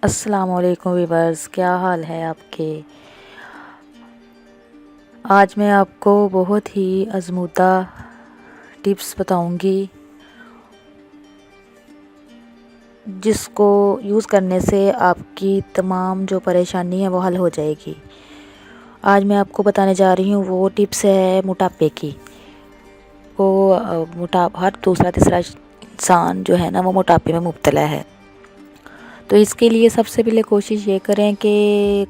السلام علیکم ویورز، کیا حال ہے آپ کے؟ آج میں آپ کو بہت ہی آزمودہ ٹپس بتاؤں گی جس کو یوز کرنے سے آپ کی تمام جو پریشانی ہے وہ حل ہو جائے گی۔ آج میں آپ کو بتانے جا رہی ہوں وہ ٹپس ہے موٹاپے کی۔ ہر دوسرا تیسرا انسان جو ہے نا وہ موٹاپے میں مبتلا ہے۔ تو اس کے لیے سب سے پہلے کوشش یہ کریں کہ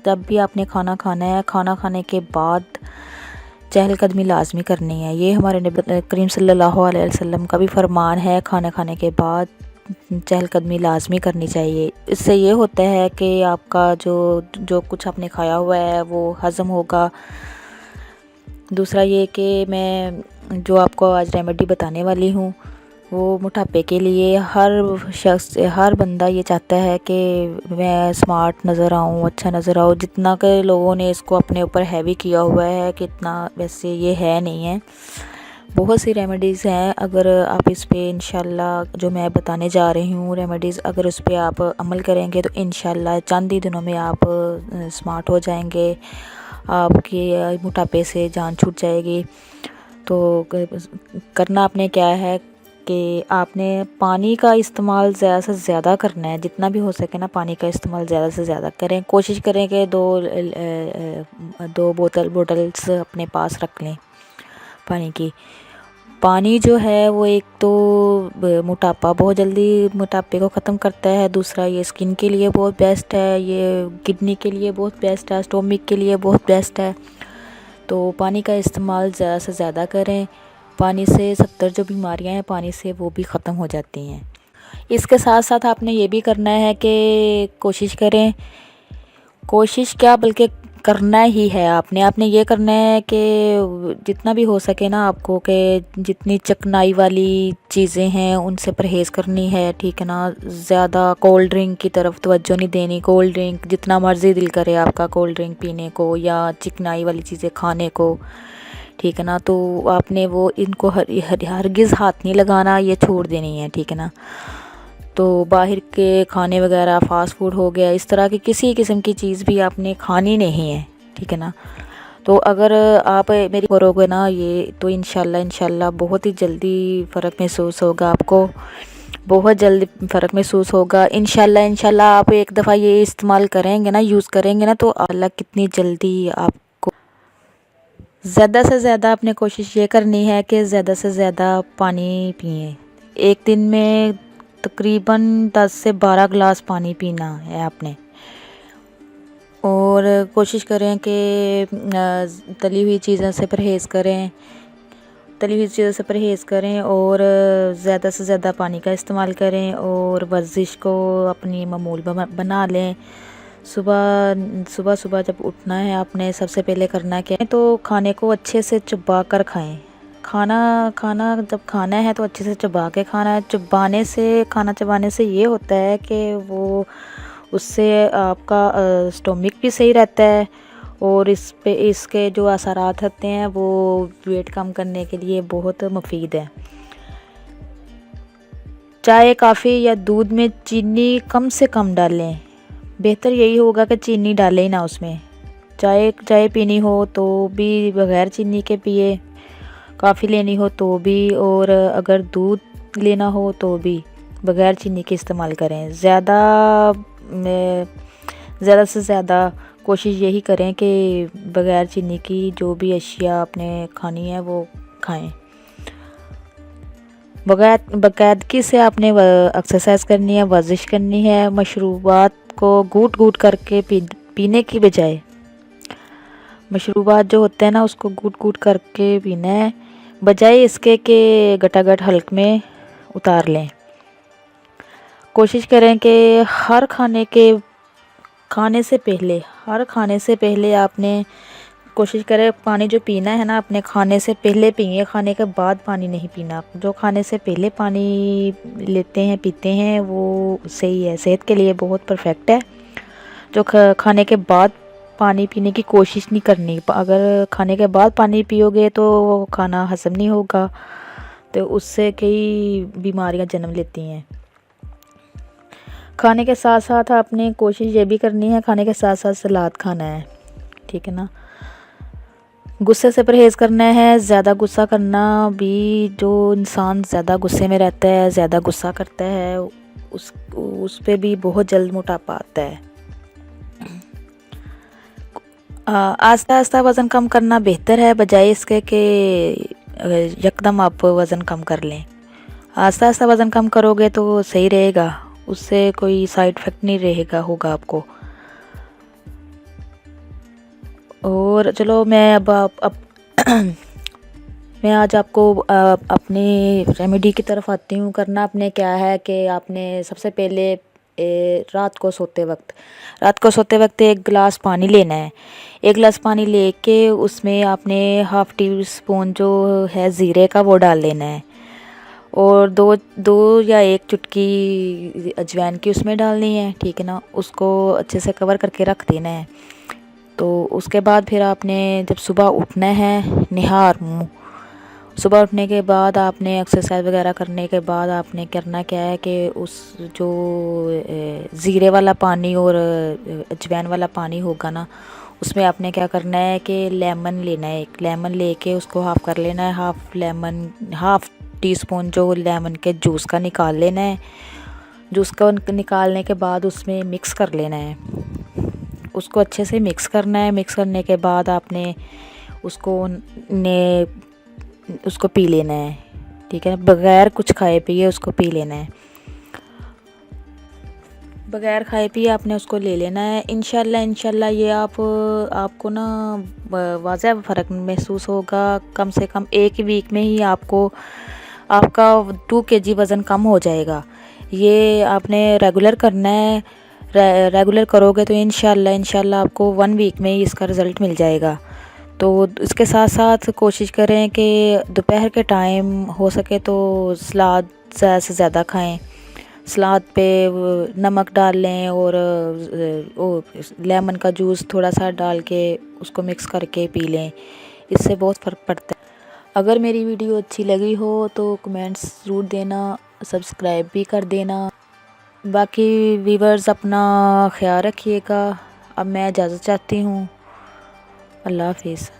جب بھی آپ نے کھانا کھانا ہے، کھانا کھانے کے بعد چہل قدمی لازمی کرنی ہے۔ یہ ہمارے نبی کریم صلی اللہ علیہ وسلم کا بھی فرمان ہے، کھانا کھانے کے بعد چہل قدمی لازمی کرنی چاہیے۔ اس سے یہ ہوتا ہے کہ آپ کا جو کچھ آپ نے کھایا ہوا ہے وہ ہضم ہوگا۔ دوسرا یہ کہ میں جو آپ کو آج ریمیڈی بتانے والی ہوں وہ موٹاپے کے لیے ہر بندہ یہ چاہتا ہے کہ میں سمارٹ نظر آؤں، اچھا نظر آؤں۔ جتنا کہ لوگوں نے اس کو اپنے اوپر ہیوی کیا ہوا ہے کہ اتنا ویسے یہ ہے نہیں ہے۔ بہت سی ریمیڈیز ہیں، اگر آپ اس پہ انشاءاللہ جو میں بتانے جا رہی ہوں ریمیڈیز، اگر اس پہ آپ عمل کریں گے تو انشاءاللہ چند ہی دنوں میں آپ سمارٹ ہو جائیں گے، آپ کی موٹاپے سے جان چھوٹ جائے گی۔ تو کرنا آپ نے کیا ہے کہ آپ نے پانی کا استعمال زیادہ سے زیادہ کرنا ہے، جتنا بھی ہو سکے نا پانی کا استعمال زیادہ سے زیادہ کریں۔ کوشش کریں کہ دو بوٹلز اپنے پاس رکھ لیں پانی کی۔ پانی جو ہے وہ ایک تو بہت جلدی موٹاپے کو ختم کرتا ہے، دوسرا یہ اسکن کے لیے بہت بیسٹ ہے، یہ کڈنی کے لیے بہت بیسٹ ہے، اسٹومک کے لیے بہت بیسٹ ہے۔ تو پانی کا استعمال زیادہ سے زیادہ کریں۔ پانی سے 70 جو بیماریاں ہیں پانی سے وہ بھی ختم ہو جاتی ہیں۔ اس کے ساتھ ساتھ آپ نے یہ بھی کرنا ہے کہ کوشش کیا بلکہ کرنا ہی ہے آپ نے یہ کرنا ہے کہ جتنا بھی ہو سکے نا آپ کو کہ جتنی چکنائی والی چیزیں ہیں ان سے پرہیز کرنی ہے، ٹھیک ہے نا۔ زیادہ کولڈ ڈرنک کی طرف توجہ نہیں دینی۔ کولڈ ڈرنک جتنا مرضی دل کرے آپ کا کولڈ ڈرنک پینے کو یا چکنائی والی چیزیں کھانے کو، ٹھیک ہے نا۔ تو آپ نے ان کو ہرگز ہاتھ نہیں لگانا، یہ چھوڑ دینی ہے، ٹھیک ہے نا۔ تو باہر کے کھانے وغیرہ فاسٹ فوڈ ہو گیا، اس طرح کی کسی قسم کی چیز بھی آپ نے کھانی نہیں ہے، ٹھیک ہے نا۔ تو اگر آپ میری کرو گے نا یہ تو انشاءاللہ بہت ہی جلدی فرق محسوس ہوگا آپ کو، بہت جلدی فرق محسوس ہوگا۔ انشاءاللہ آپ ایک دفعہ یہ استعمال کریں گے نا، یوز کریں گے نا، تو اللہ کتنی جلدی آپ کو زیادہ سے زیادہ آپ نے کوشش یہ کرنی ہے کہ زیادہ سے زیادہ پانی پئیں۔ ایک دن میں تقریباً 10 سے 12 گلاس پانی پینا ہے آپ نے۔ اور کوشش کریں کہ تلی ہوئی چیزوں سے پرہیز کریں اور زیادہ سے زیادہ پانی کا استعمال کریں اور ورزش کو اپنی معمول بنا لیں۔ صبح جب اٹھنا ہے آپ نے سب سے پہلے کرنا کیا ہے تو کھانے کو اچھے سے چبا کر کھائیں۔ کھانا جب کھانا ہے تو اچھے سے چبا کے کھانا ہے۔ کھانا چبانے سے یہ ہوتا ہے کہ اس سے آپ کا اسٹومک بھی صحیح رہتا ہے اور اس کے جو اثرات ہوتے ہیں وہ ویٹ کم کرنے کے لیے بہت مفید ہے۔ چائے، کافی یا دودھ میں چینی کم سے کم ڈالیں، بہتر یہی ہوگا کہ چینی ڈالیں ہی نہ اس میں۔ چائے پینی ہو تو بھی بغیر چینی کے پیے، کافی لینی ہو تو بھی، اور اگر دودھ لینا ہو تو بھی بغیر چینی کے استعمال کریں۔ زیادہ سے زیادہ کوشش یہی کریں کہ بغیر چینی کی جو بھی اشیاء آپ نے کھانی ہے وہ کھائیں۔ باقاعدگی سے آپ نے ایکسرسائز کرنی ہے، ورزش کرنی ہے۔ مشروبات کو گھوٹ گھوٹ کر کے پینے کی مشروبات جو ہوتے ہیں نا اس کو گھوٹ گھوٹ کر کے پینا ہے، بجائے اس کے کہ گٹا گٹ حلق میں اتار لیں۔ کوشش کریں کہ ہر کھانے سے پہلے آپ نے کوشش کریں پانی جو پینا ہے نا اپنے کھانے سے پہلے پئیں، کھانے کے بعد پانی نہیں پینا۔ جو کھانے سے پہلے پانی لیتے ہیں پیتے ہیں وہ صحیح ہے، صحت کے لیے بہت پرفیکٹ ہے۔ جو کھانے کے بعد پانی پینے کی کوشش نہیں کرنی، اگر کھانے کے بعد پانی پیو گے تو وہ کھانا ہضم نہیں ہوگا، تو اس سے کئی بیماریاں جنم لیتی ہیں۔ کھانے کے ساتھ ساتھ آپ نے کوشش یہ بھی کرنی ہے، کھانے کے ساتھ ساتھ سلاد کھانا ہے، ٹھیک ہے نا۔ غصے سے پرہیز کرنا ہے، زیادہ غصہ کرنا بھی، جو انسان زیادہ غصے میں رہتا ہے، زیادہ غصہ کرتا ہے، اس پہ بھی بہت جلد موٹاپا آتا ہے۔ آہستہ آہستہ وزن کم کرنا بہتر ہے بجائے اس کے کہ یکدم آپ وزن کم کر لیں۔ آہستہ آہستہ وزن کم کرو گے تو صحیح رہے گا، اس سے کوئی سائیڈ افیکٹ نہیں ہوگا آپ کو۔ اور چلو میں اب میں آج آپ کو اپنی ریمیڈی کی طرف آتی ہوں۔ کرنا آپ نے کیا ہے کہ آپ نے سب سے پہلے رات کو سوتے وقت ایک گلاس پانی لینا ہے۔ ایک گلاس پانی لے کے اس میں آپ نے ½ ٹی اسپون جو ہے زیرے کا وہ ڈال لینا ہے، اور دو یا ایک چٹکی اجوائن کی اس میں ڈالنی ہے، ٹھیک ہے نا۔ اس کو اچھے سے کور کر کے رکھ دینا ہے۔ تو اس کے بعد پھر آپ نے جب صبح اٹھنا ہے، صبح اٹھنے کے بعد آپ نے ایکسرسائز وغیرہ کرنے کے بعد آپ نے کرنا کیا ہے کہ اس جو زیرے والا پانی اور اجوائن والا پانی ہوگا نا، اس میں آپ نے کیا کرنا ہے کہ لیمن لینا ہے، ایک لیمن لے کے اس کو ہاف کر لینا ہے، ½ ٹی اسپون جو لیمن کے جوس کا نکال لینا ہے۔ جوس کو نکالنے کے بعد اس میں مکس کر لینا ہے، اس کو اچھے سے مکس کرنا ہے۔ مکس کرنے کے بعد آپ نے اس کو پی لینا ہے، ٹھیک ہے، بغیر کچھ کھائے پیے اس کو پی لینا ہے، بغیر کھائے پیے آپ نے اس کو لے لینا ہے۔ انشاءاللہ یہ آپ کو نا واضح فرق محسوس ہوگا۔ کم سے کم ایک ویک میں ہی آپ کا 2 kg وزن کم ہو جائے گا۔ یہ آپ نے ریگولر کرنا ہے، ریگولر کرو گے تو انشاءاللہ آپ کو 1 ویک میں ہی اس کا رزلٹ مل جائے گا۔ تو اس کے ساتھ ساتھ کوشش کریں کہ دوپہر کے ٹائم ہو سکے تو سلاد زیادہ سے زیادہ کھائیں، سلاد پہ نمک ڈال لیں اور لیمن کا جوس تھوڑا سا ڈال کے اس کو مکس کر کے پی لیں، اس سے بہت فرق پڑتا ہے۔ اگر میری ویڈیو اچھی لگی ہو تو کمنٹس ضرور دینا، سبسکرائب بھی کر دینا۔ باقی ویورز اپنا خیال رکھیے گا۔ اب میں اجازت چاہتی ہوں، اللہ حافظ۔